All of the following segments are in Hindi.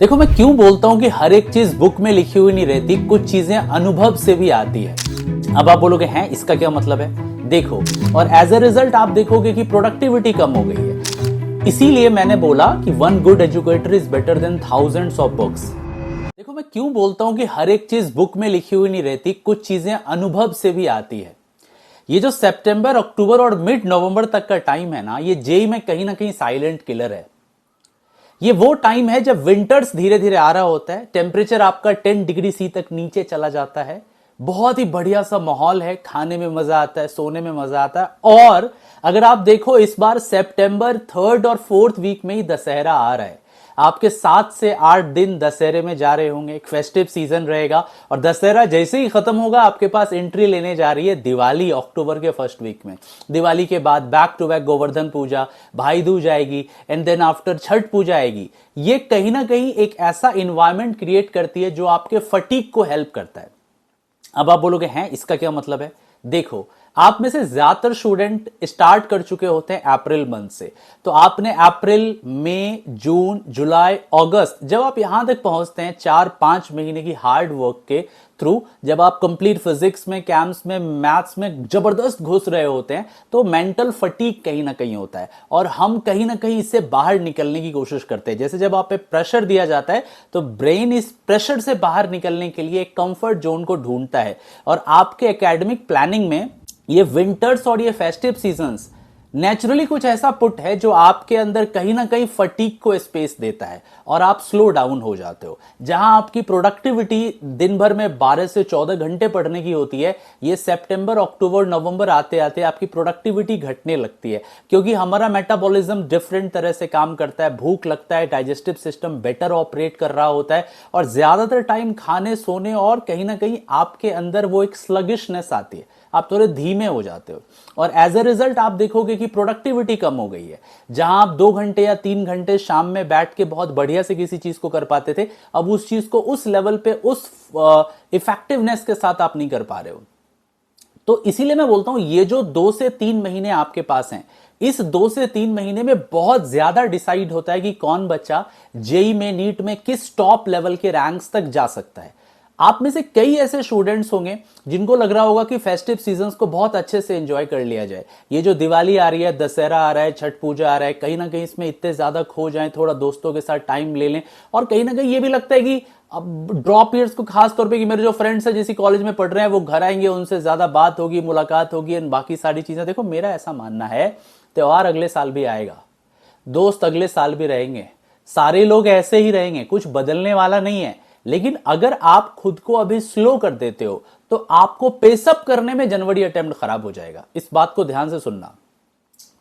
देखो, मैं क्यों बोलता हूं कि हर एक चीज बुक में लिखी हुई नहीं रहती, कुछ चीजें अनुभव से भी आती है। अब आप बोलोगे हैं इसका क्या मतलब है? देखो, और एज अ रिजल्ट आप देखोगे कि प्रोडक्टिविटी कम हो गई है। इसीलिए मैंने बोला कि one good educator is better than thousands of books. देखो, मैं क्यों बोलता हूं कि हर एक चीज बुक में लिखी हुई नहीं रहती, कुछ चीजें अनुभव से भी आती है। ये जो सितंबर, अक्टूबर और मिड नवंबर तक का टाइम है ना, ये जेई में कहीं ना कहीं साइलेंट किलर है। ये वो टाइम है जब विंटर्स धीरे धीरे आ रहा होता है, टेम्परेचर आपका 10 डिग्री सी तक नीचे चला जाता है, बहुत ही बढ़िया सा माहौल है, खाने में मजा आता है, सोने में मजा आता है। और अगर आप देखो, इस बार सितंबर 3rd और 4th वीक में ही दशहरा आ रहा है। आपके 7 से 8 दिन दशहरे में जा रहे होंगे, एक फेस्टिव सीजन रहेगा। और दशहरा जैसे ही खत्म होगा, आपके पास एंट्री लेने जा रही है दिवाली, अक्टूबर के फर्स्ट वीक में। दिवाली के बाद बैक टू बैक गोवर्धन पूजा, भाई दूज आएगी, एंड देन आफ्टर छठ पूजा आएगी। ये कहीं ना कहीं एक ऐसा इन्वायरमेंट क्रिएट करती है जो आपके फटीग को हेल्प करता है। अब आप बोलोगे हैं इसका क्या मतलब है? देखो, आप में से ज्यादातर स्टूडेंट स्टार्ट कर चुके होते हैं अप्रैल मंथ से। तो आपने अप्रैल, मई, जून, जुलाई, अगस्त, जब आप यहां तक पहुंचते हैं 4-5 महीने की हार्ड वर्क के थ्रू, जब आप कंप्लीट फिजिक्स में, कैम्स में, मैथ्स में जबरदस्त घुस रहे होते हैं, तो मेंटल फटीग कहीं ना कहीं होता है। और हम कहीं ना कहीं इससे बाहर निकलने की कोशिश करते हैं। जैसे जब आप पे प्रेशर दिया जाता है, तो ब्रेन इस प्रेशर से बाहर निकलने के लिए एक कंफर्ट जोन को ढूंढता है। और आपके एकेडमिक प्लानिंग में ये विंटर्स और ये फेस्टिव सीजन्स नेचुरली कुछ ऐसा पुट है जो आपके अंदर कहीं ना कहीं फटीग को स्पेस देता है और आप स्लो डाउन हो जाते हो। जहां आपकी प्रोडक्टिविटी दिन भर में 12 से 14 घंटे पढ़ने की होती है, ये सितंबर, अक्टूबर, नवंबर आते आते आपकी प्रोडक्टिविटी घटने लगती है, क्योंकि हमारा मेटाबॉलिज्म डिफरेंट तरह से काम करता है, भूख लगता है, डाइजेस्टिव सिस्टम बेटर ऑपरेट कर रहा होता है, और ज्यादातर टाइम खाने, सोने और कहीं ना कहीं आपके अंदर वो एक स्लगिशनेस आती है, आप थोड़े धीमे हो जाते हो। और एज अ रिजल्ट आप देखोगे कि प्रोडक्टिविटी कम हो गई है। जहां आप 2 घंटे या 3 घंटे शाम में बैठ के बहुत बढ़िया से किसी चीज को कर पाते थे, अब उस चीज को उस लेवल पे, उस इफेक्टिवनेस के साथ आप नहीं कर पा रहे हो। तो इसीलिए मैं बोलता हूं, ये जो 2 से 3 महीने आपके पास हैं, इस 2 से 3 महीने में बहुत ज्यादा डिसाइड होता है कि कौन बच्चा जेई में, नीट में किस टॉप लेवल के रैंक्स तक जा सकता है। आप में से कई ऐसे स्टूडेंट्स होंगे जिनको लग रहा होगा कि फेस्टिव सीजन्स को बहुत अच्छे से एंजॉय कर लिया जाए। ये जो दिवाली आ रही है, दशहरा आ रहा है, छठ पूजा आ रहा है, कहीं ना कहीं इसमें इतने ज्यादा खो जाएं, थोड़ा दोस्तों के साथ टाइम ले लें। और कहीं ना कहीं ये भी लगता है कि अब ड्रॉप ईयर्स को खास तौर पे, कि मेरे जो फ्रेंड्स हैं जिस कॉलेज में पढ़ रहे हैं, वो घर आएंगे, उनसे ज्यादा बात होगी, मुलाकात होगी, एंड बाकी सारी चीजें। देखो, मेरा ऐसा मानना है, त्योहार अगले साल भी आएगा, दोस्त अगले साल भी रहेंगे, सारे लोग ऐसे ही रहेंगे, कुछ बदलने वाला नहीं है। लेकिन अगर आप खुद को अभी स्लो कर देते हो, तो आपको पेसअप करने में जनवरी अटेम्प्ट खराब हो जाएगा। इस बात को ध्यान से सुनना।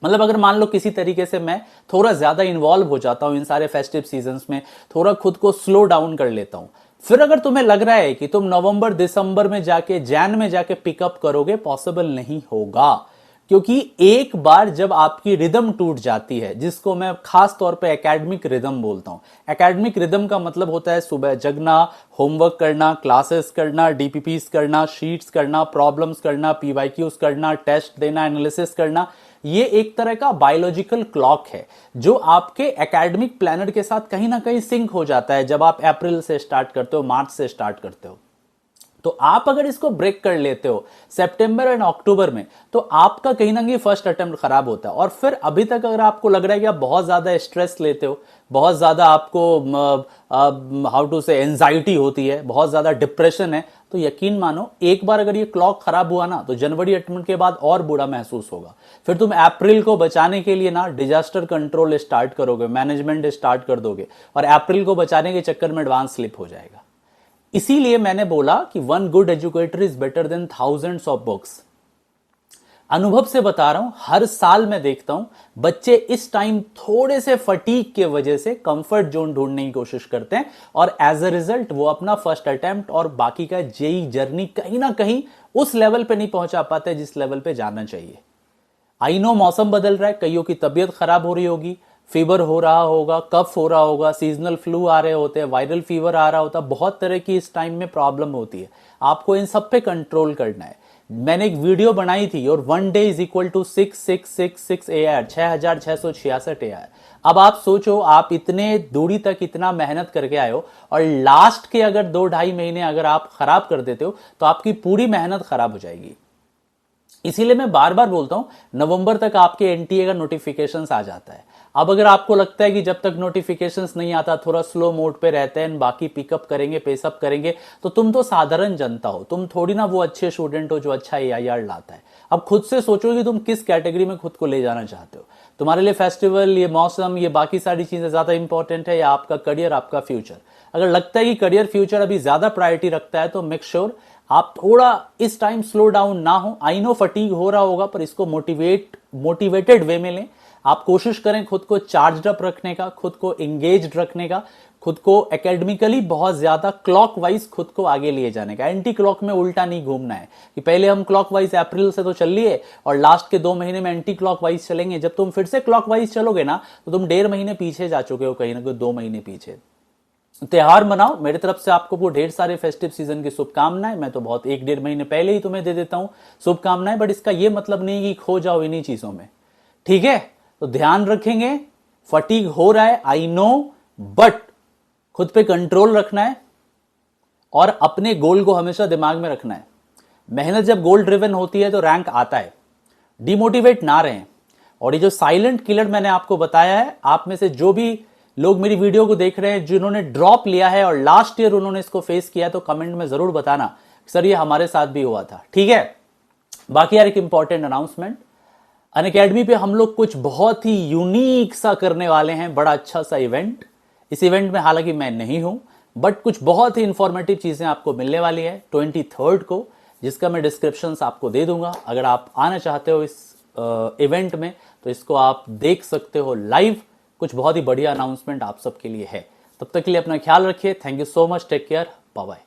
मतलब अगर मान लो किसी तरीके से मैं थोड़ा ज्यादा इन्वॉल्व हो जाता हूं इन सारे फेस्टिव सीजन्स में, थोड़ा खुद को स्लो डाउन कर लेता हूं, फिर अगर तुम्हें लग रहा है कि तुम नवंबर, दिसंबर में जाके, जैन में जाके पिकअप करोगे, पॉसिबल नहीं होगा। क्योंकि एक बार जब आपकी रिदम टूट जाती है, जिसको मैं खास तौर पे एकेडमिक रिदम बोलता हूं। एकेडमिक रिदम का मतलब होता है सुबह जगना, होमवर्क करना, क्लासेस करना, डीपीपीस करना, शीट्स करना, प्रॉब्लम्स करना, पीवाईक्यूज करना, टेस्ट देना, एनालिसिस करना। ये एक तरह का बायोलॉजिकल क्लॉक है जो आपके एकेडमिक प्लानर के साथ कहीं ना कहीं सिंक हो जाता है जब आप अप्रैल से स्टार्ट करते हो, मार्च से स्टार्ट करते हो। तो आप अगर इसको ब्रेक कर लेते हो सितंबर एंड अक्टूबर में, तो आपका कहीं ना कहीं फर्स्ट अटेम्प्ट खराब होता है। और फिर अभी तक अगर आपको लग रहा है कि आप बहुत ज्यादा स्ट्रेस लेते हो, बहुत ज्यादा आपको हाउ टू से एंजाइटी होती है, बहुत ज्यादा डिप्रेशन है, तो यकीन मानो, एक बार अगर ये क्लॉक खराब हुआ ना, तो जनवरी अटेम्प्ट के बाद और बुरा महसूस होगा। फिर तुम अप्रैल को बचाने के लिए ना डिजास्टर कंट्रोल स्टार्ट करोगे, मैनेजमेंट स्टार्ट कर दोगे, और अप्रैल को बचाने के चक्कर में एडवांस स्लिप हो जाएगा। इसीलिए मैंने बोला कि one good educator is better than thousands of books. अनुभव से बता रहा हूं, हर साल मैं देखता हूं बच्चे इस टाइम थोड़े से फटीग के वजह से कंफर्ट जोन ढूंढने की कोशिश करते हैं, और एज अ रिजल्ट वो अपना फर्स्ट अटेम्प्ट और बाकी का जेई जर्नी कहीं ना कहीं उस लेवल पे नहीं पहुंचा पाते जिस लेवल पे जाना चाहिए। आई नो मौसम बदल रहा है, कईयों की तबीयत खराब हो रही होगी, फीवर हो रहा होगा, कफ हो रहा होगा, सीजनल फ्लू आ रहे होते हैं, वायरल फीवर आ रहा होता है, बहुत तरह की इस टाइम में प्रॉब्लम होती है। आपको इन सब पे कंट्रोल करना है। मैंने एक वीडियो बनाई थी और 1 day is equal to 6666 AR, 6666 AR। अब आप सोचो, आप इतने दूरी तक इतना मेहनत करके आए हो और लास्ट के अगर 2-2.5 महीने अगर आप खराब कर देते हो तो आपकी पूरी मेहनत खराब हो जाएगी। इसीलिए मैं बार बार बोलता हूं, नवंबर तक आपके एनटीए का नोटिफिकेशंस आ जाता है। अब अगर आपको लगता है कि जब तक नोटिफिकेशंस नहीं आता, थोड़ा स्लो मोड पे रहते हैं, बाकी पिकअप करेंगे, पेसअप करेंगे, तो तुम तो साधारण जनता हो, तुम थोड़ी ना वो अच्छे स्टूडेंट हो जो अच्छा AIR लाता है। अब खुद से सोचो कि तुम किस कैटेगरी में खुद को ले जाना चाहते हो। तुम्हारे लिए फेस्टिवल, ये मौसम, ये बाकी सारी चीजें ज्यादा इंपॉर्टेंट है या आपका करियर, आपका फ्यूचर? अगर लगता है कि करियर फ्यूचर अभी ज्यादा प्रायोरिटी रखता है तो मेक श्योर आप थोड़ा इस टाइम स्लो डाउन ना हो। आई नो फटीग हो रहा होगा, पर इसको मोटिवेटेड वे में लें। आप कोशिश करें खुद को चार्ज्ड अप रखने का, खुद को एंगेज्ड रखने का, खुद को एकेडमिकली बहुत ज्यादा क्लॉक वाइज खुद को आगे लिए जाने का। एंटी क्लॉक में उल्टा नहीं घूमना है कि पहले हम क्लॉक वाइज अप्रैल से तो चल लिए और लास्ट के 2 महीने में एंटी क्लॉक वाइज चलेंगे। जब तुम फिर से क्लॉक वाइज चलोगे ना तो तुम 1.5 महीने पीछे जा चुके हो, कहीं ना कहीं 2 महीने पीछे। त्योहार मनाओ, मेरे तरफ से आपको वो ढेर सारे फेस्टिव सीजन की शुभकामनाएं। मैं तो बहुत 1-1.5 महीने पहले ही तुम्हें दे देता हूं शुभकामनाएं, बट इसका ये मतलब नहीं कि खो जाओ इन्हीं चीजों में, ठीक है? तो ध्यान रखेंगे। फटीग हो रहा है, आई नो, बट खुद पे कंट्रोल रखना है और अपने गोल को हमेशा दिमाग में रखना है। मेहनत जब गोल ड्रिवन होती है तो रैंक आता है। डिमोटिवेट ना रहें। और ये जो साइलेंट किलर मैंने आपको बताया है, आप में से जो भी लोग मेरी वीडियो को देख रहे हैं जिन्होंने ड्रॉप लिया है और लास्ट ईयर उन्होंने इसको फेस किया, तो कमेंट में जरूर बताना सर ये हमारे साथ भी हुआ था, ठीक है? बाकी यार एक इंपॉर्टेंट अनाउंसमेंट, अनअकैडमी पे हम लोग कुछ बहुत ही यूनिक सा करने वाले हैं, बड़ा अच्छा सा इवेंट। इस इवेंट में हालांकि मैं नहीं हूं, बट कुछ बहुत ही इंफॉर्मेटिव चीजें आपको मिलने वाली है 23 को, जिसका मैं डिस्क्रिप्शन आपको दे दूंगा। अगर आप आना चाहते हो इस इवेंट में तो इसको आप देख सकते हो लाइव। कुछ बहुत ही बढ़िया अनाउंसमेंट आप सबके लिए है। तब तक के लिए अपना ख्याल रखिए। Thank you so much, take care, bye bye.